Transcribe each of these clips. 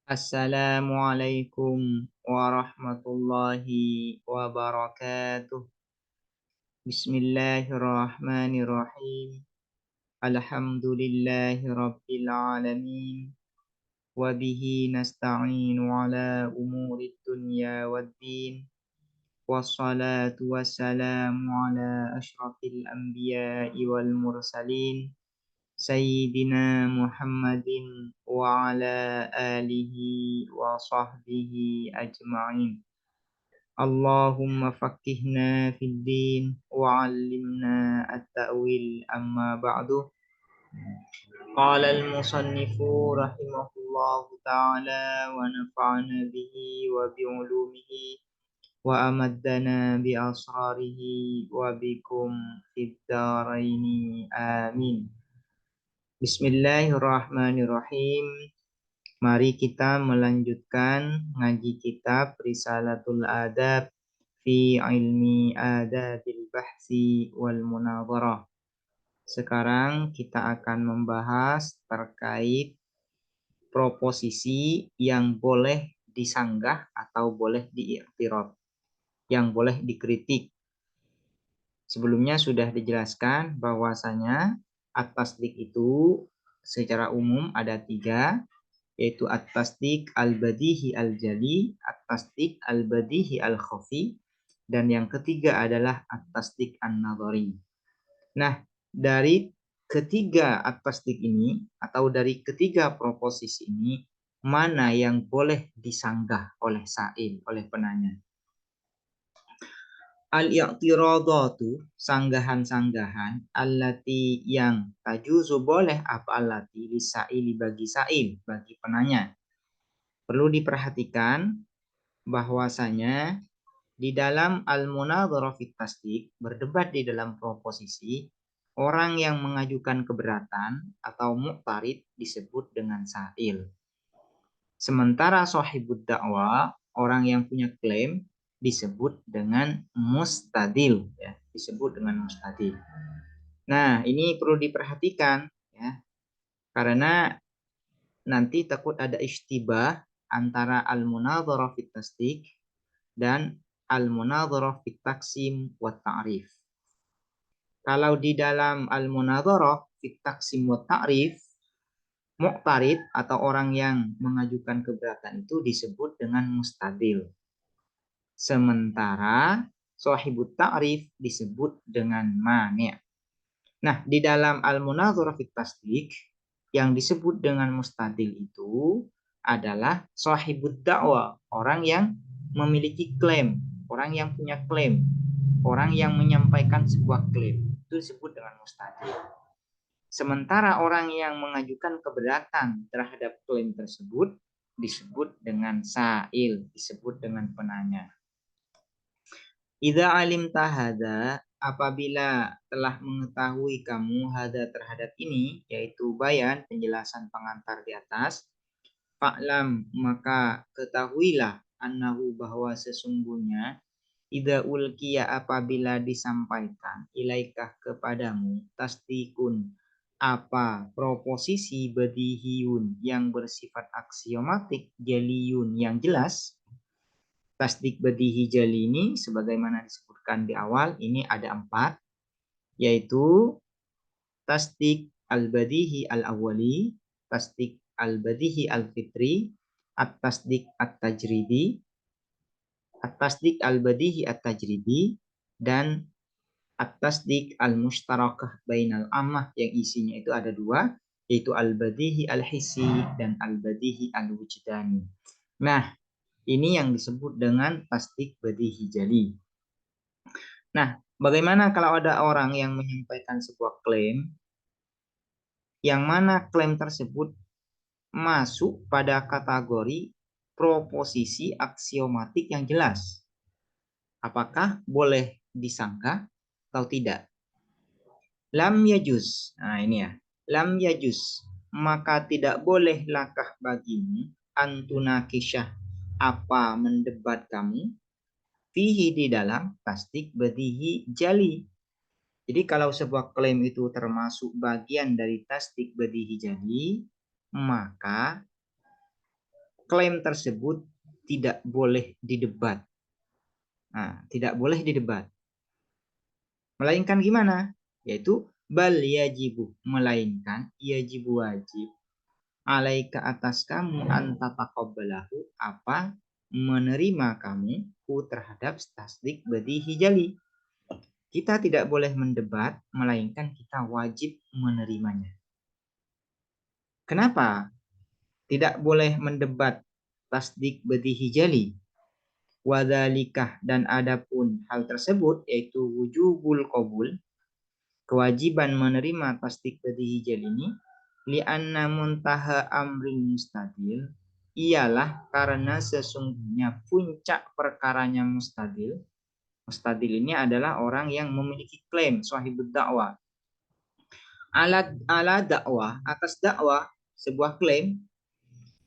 Assalamualaikum warahmatullahi wabarakatuh. Bismillahirrahmanirrahim. Alhamdulillahi rabbil alamin. Wabihi nasta'inu ala umuri dunya waddin. Wassalatu wassalamu ala ashrafil anbiya'i wal mursalin. Sayyidina Muhammadin wa ala alihi wa sahbihi ajma'in. Allahumma faqihna fid din wa 'allimna at-ta'wil amma ba'du. Qala al-musannifu rahimahullahu ta'ala wa nafa'ana bihi wa bi'ulumihi wa amaddana bi asrarihi wa bikum fid dharaini amin. Bismillahirrahmanirrahim. Mari kita melanjutkan ngaji kitab Risalatul Adab fi ilmi adabil bahsi wal munadharah. Sekarang kita akan membahas terkait proposisi yang boleh disanggah atau boleh diiktiraf, yang boleh dikritik. Sebelumnya sudah dijelaskan bahwasanya at-tasdik itu secara umum ada 3, yaitu at-tasdik al-badihi al-jali, at-tasdik al-badihi al-khafi, dan yang ketiga adalah at-tasdik an-nadhari. Nah, dari ketiga at-tasdik ini atau dari ketiga proposisi ini, mana yang boleh disanggah oleh sa'il, oleh penanya? Al-i'tiradatu, sanggahan-sanggahan, allati yang tajuzu boleh apa allati lisa'ili bagi sa'il, bagi penanya. Perlu diperhatikan bahwasanya di dalam al-munadharah fit tasdik, berdebat di dalam proposisi, orang yang mengajukan keberatan atau mu'tarid disebut dengan sa'il. Sementara sahibud dakwah, orang yang punya klaim, disebut dengan mustadil, ya, disebut dengan mustadil. Nah, ini perlu diperhatikan, ya, karena nanti takut ada ishtibah antara al-munadharah fit tasdik dan al-munadharah fit taksim wa ta'rif. Kalau di dalam al-munadharah fit taksim wa ta'rif, muqtarid atau orang yang mengajukan keberatan itu disebut dengan mustadil. Sementara sahibut ta'rif disebut dengan mani'. Nah, di dalam al-munadharah fit tasdik yang disebut dengan mustadil itu adalah sahibud dakwah, orang yang memiliki klaim, orang yang punya klaim, orang yang menyampaikan sebuah klaim, itu disebut dengan mustadil. Sementara orang yang mengajukan keberatan terhadap klaim tersebut disebut dengan sa'il, disebut dengan penanya. Idza alimta hadza, apabila telah mengetahui kamu hadza terhadap ini, yaitu bayan, penjelasan pengantar di atas, fa'lam, maka ketahuilah annahu, bahwa sesungguhnya idza ulqiya, apabila disampaikan ilaikah kepadamu, tasdikun, apa proposisi badihiyun yang bersifat aksiomatik, jaliyun yang jelas. Tasdik badihi jali ini sebagaimana disebutkan di awal ini ada 4, yaitu tasdik al-badihi al-awwali, tasdik al-badihi al-fitri, at-tasdik at-tajribi, at-tasdik al-badihi at-tajribi, dan at-tasdik al-mushtarakah bainal ammah yang isinya itu ada 2, yaitu al-badihi al-hissi dan al-badihi al-wujdani. Nah, ini yang disebut dengan tasdik badihi jali. Nah, bagaimana kalau ada orang yang menyampaikan sebuah klaim, yang mana klaim tersebut masuk pada kategori proposisi aksiomatik yang jelas? Apakah boleh disanggah atau tidak? Lam yajuz. Nah, ini ya. Lam yajuz. Maka tidak boleh lakah bagimu antunakishah, apa mendebat kamu, fihi, di dalam tasdik badihi jali. Jadi kalau sebuah klaim itu termasuk bagian dari tasdik badihi jali, maka klaim tersebut tidak boleh didebat. Nah, tidak boleh didebat. Melainkan gimana? Yaitu bal yajibu, melainkan yajibu wajib alaika atas kamu antataqabbalahu apa menerima kamu terhadap tasdik badihi jali. Kita tidak boleh mendebat, melainkan kita wajib menerimanya. Kenapa tidak boleh mendebat tasdik badihi jali? Wadzalikah, dan adapun hal tersebut yaitu wujubul qabul, kewajiban menerima tasdik badihi jali ini, li'anna muntaha amrin mustadil, ialah karena sesungguhnya puncak perkaranya mustadil. Mustadil ini adalah orang yang memiliki klaim, sahibud dakwah. Ala dakwah, atas dakwah, sebuah klaim,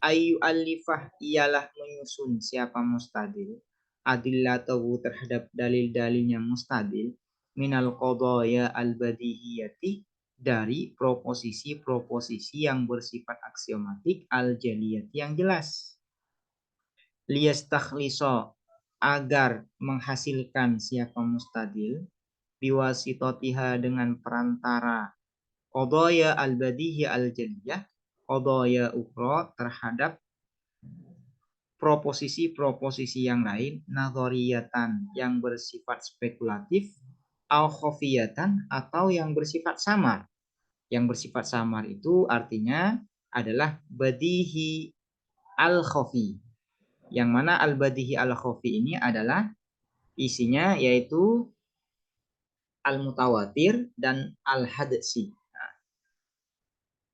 ayu alifah, ialah menyusun siapa mustadil, adillatahu, terhadap dalil-dalilnya mustadil, minal qadaya al-badihiyati, dari proposisi-proposisi yang bersifat aksiomatik al-jaliyati, yang jelas. Liyastakhliso, agar menghasilkan siapa mustadil, biwasitotiha, dengan perantara qadaya al-badihiyah al-jaliyah, qadaya ukhra, terhadap proposisi-proposisi yang lain, nadhariyatan, yang bersifat spekulatif, au khafiyatan, atau yang bersifat samar. Yang bersifat samar itu artinya adalah badihi al-khafi. Yang mana al-badihi al-khafi ini adalah isinya yaitu al-mutawatir dan al-hadsi.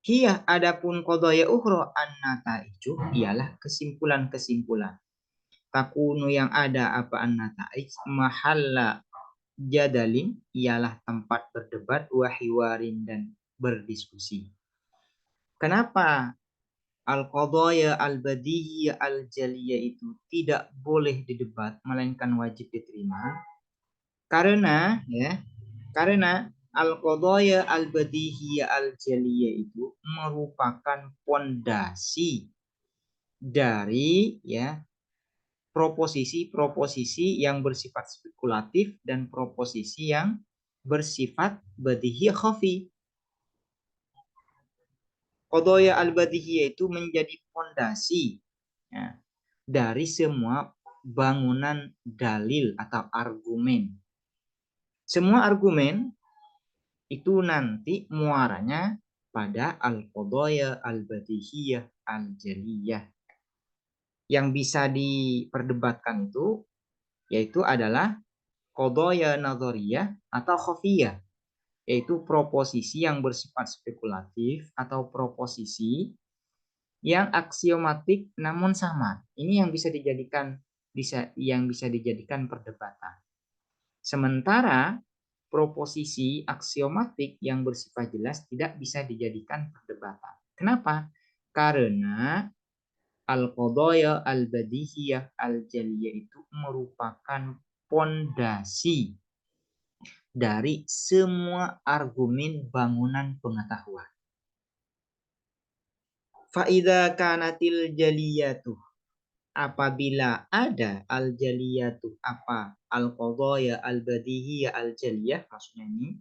Hiyah, adapun qadaya ukhra an-nataiju, ialah kesimpulan-kesimpulan. Takunu, yang ada apa an-nataij, mahalla jadalin, ialah tempat berdebat, wahiwarin, dan berdiskusi. Kenapa al-qadaya al-badihiyah al-jaliyah itu tidak boleh didebat, melainkan wajib diterima? Karena al-qadaya al-badihiyah al-jaliyah itu merupakan pondasi dari proposisi-proposisi yang bersifat spekulatif dan proposisi yang bersifat badihiyah khafi. Qadaya al-badihiyah itu menjadi pondasi dari semua bangunan dalil atau argumen. Semua argumen itu nanti muaranya pada al-qadaya al-badihiyah al-jaliyah. Yang bisa diperdebatkan itu yaitu adalah qadaya nadhariyah atau khafiyah, yaitu proposisi yang bersifat spekulatif atau proposisi yang aksiomatik namun samar. Ini yang bisa dijadikan perdebatan. Sementara proposisi aksiomatik yang bersifat jelas tidak bisa dijadikan perdebatan. Kenapa? Karena al-qadaya al-badihiyah al-jaliyah itu merupakan pondasi dari semua argumen bangunan pengetahuan. Fa'idha kanatil jaliyatu, apabila ada al-jaliyatu, apa al-qadaya al-badihiyah al-jaliyah, maksudnya ini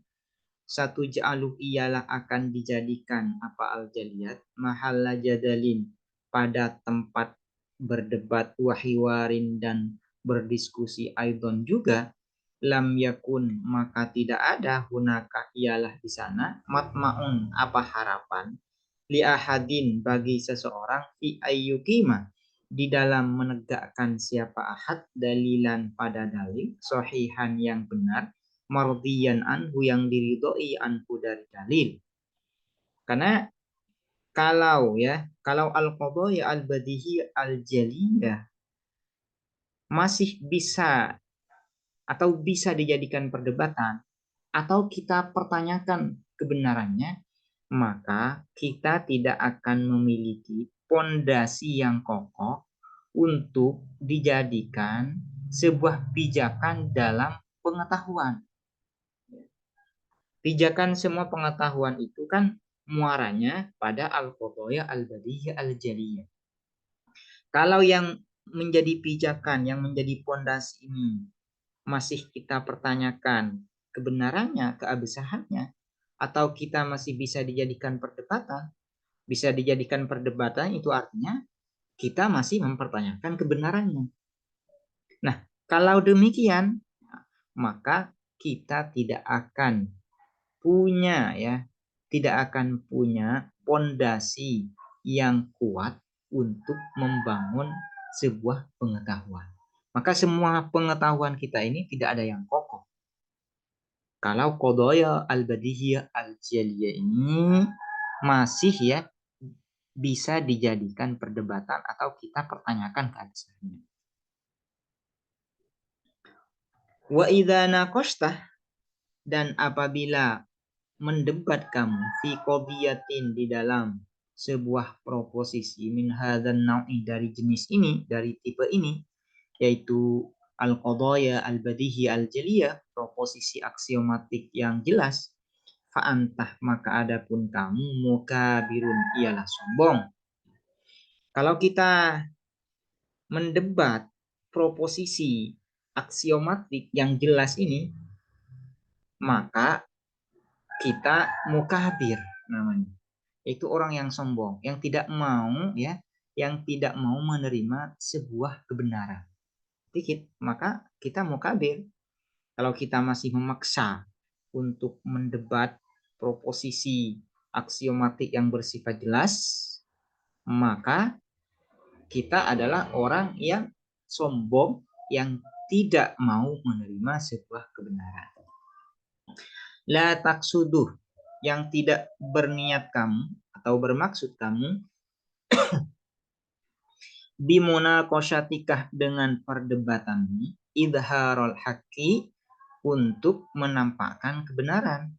satu ja'aluh, ialah akan dijadikan apa al-jaliyat mahalla jadalin, pada tempat berdebat, wahiwarin, dan berdiskusi, aidon juga, lam yakun, maka tidak ada, hunaka, ialah di sana, matmaun, apa harapan, li ahadin, bagi seseorang, fi ayyukima, di dalam menegakkan siapa ahad, dalilan, pada dalil, sahihan, yang benar, mardiyan anhu, yang diridhoi anhu, dari dalil. Karena kalau al-qadaya al-badihiyah al-jaliyah masih bisa atau bisa dijadikan perdebatan atau kita pertanyakan kebenarannya, maka kita tidak akan memiliki pondasi yang kokoh untuk dijadikan sebuah pijakan dalam pengetahuan. Pijakan semua pengetahuan itu kan muaranya pada al-qadaya al-badihiyah al-jaliyah. Kalau yang menjadi pijakan, yang menjadi pondasi ini masih kita pertanyakan kebenarannya, keabsahannya, atau kita masih bisa dijadikan perdebatan, itu artinya kita masih mempertanyakan kebenarannya. Nah, kalau demikian, maka kita tidak akan punya pondasi yang kuat untuk membangun sebuah pengetahuan. Maka semua pengetahuan kita ini tidak ada yang kokoh. Kalau qadaya al-badihiyah al-jaliyah ini masih bisa dijadikan perdebatan atau kita pertanyakan keabsahannya. Wa idza naqashtah, dan apabila mendebat kamu fi qadiyatin, di dalam sebuah proposisi min hadzal nau'i, dari jenis ini, dari tipe ini, yaitu al-qadaya al-badihiyah al-jaliyah, proposisi aksiomatik yang jelas, fa'antah, maka adapun kamu, mukabirun, ialah sombong. Kalau kita mendebat proposisi aksiomatik yang jelas ini, maka kita mukabir namanya. Itu orang yang sombong, yang tidak mau menerima sebuah kebenaran. Dikit, maka kita mukabir. Kalau kita masih memaksa untuk mendebat proposisi aksiomatik yang bersifat jelas, maka kita adalah orang yang sombong, yang tidak mau menerima sebuah kebenaran. La taksuduh, yang tidak berniat kamu atau bermaksud kamu, bimuna kosyatikah, dengan perdebatanmu, idharul haqqi, untuk menampakkan kebenaran.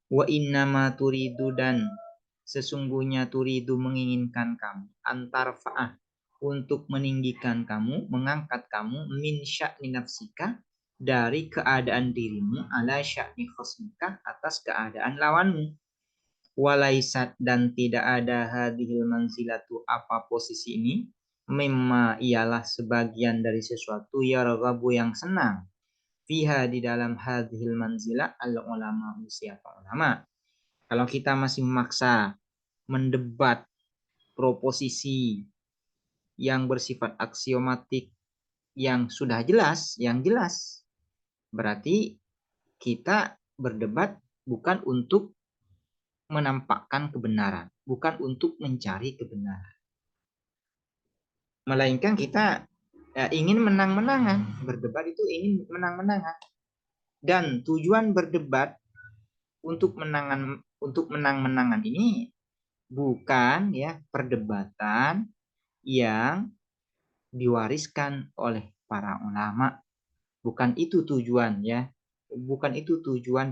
Wa innama turidu, dan sesungguhnya turidu, menginginkan kamu, antar fa'ah, untuk meninggikan kamu, mengangkat kamu, min sya'ni nafsika, dari keadaan dirimu, ala sya'ni khosmika, atas keadaan lawanmu. Walaisat, dan tidak ada hadhil manzilatu, apa posisi ini, mimma, ialah sebagian dari sesuatu, yarghabu, yang senang, fiha, di dalam hadhil manzilah, al ulama, siapa ulama. Kalau kita masih memaksa mendebat proposisi yang bersifat aksiomatik yang sudah jelas, berarti kita berdebat bukan untuk menampakkan kebenaran, bukan untuk mencari kebenaran, melainkan kita ingin menang-menangan. Berdebat itu ingin menang-menangan, dan tujuan berdebat untuk menang-menangan ini bukan perdebatan yang diwariskan oleh para ulama. Bukan itu tujuan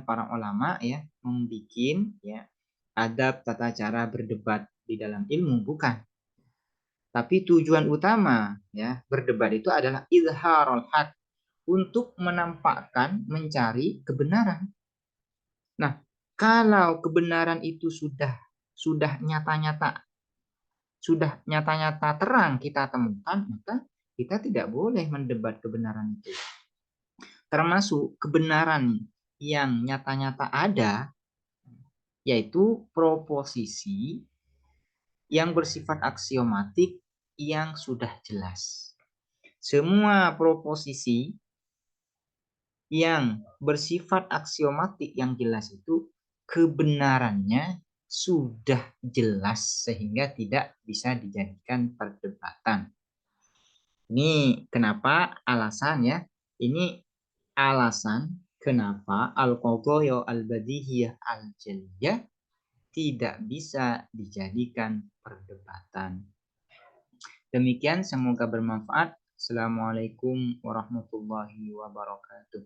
para ulama membuat adab tata cara berdebat di dalam ilmu, bukan. Tapi tujuan utama berdebat itu adalah izharul haq, untuk menampakkan, mencari kebenaran. Nah, kalau kebenaran itu sudah nyata-nyata terang kita temukan, maka kita tidak boleh mendebat kebenaran itu. Termasuk kebenaran yang nyata-nyata ada, yaitu proposisi yang bersifat aksiomatik yang sudah jelas. Semua proposisi yang bersifat aksiomatik yang jelas itu kebenarannya sudah jelas sehingga tidak bisa dijadikan perdebatan. Ini kenapa alasannya? Ini alasan kenapa al-qadaya al-badihiyah al-jaliyah tidak bisa dijadikan perdebatan. Demikian, semoga bermanfaat. Assalamualaikum warahmatullahi wabarakatuh.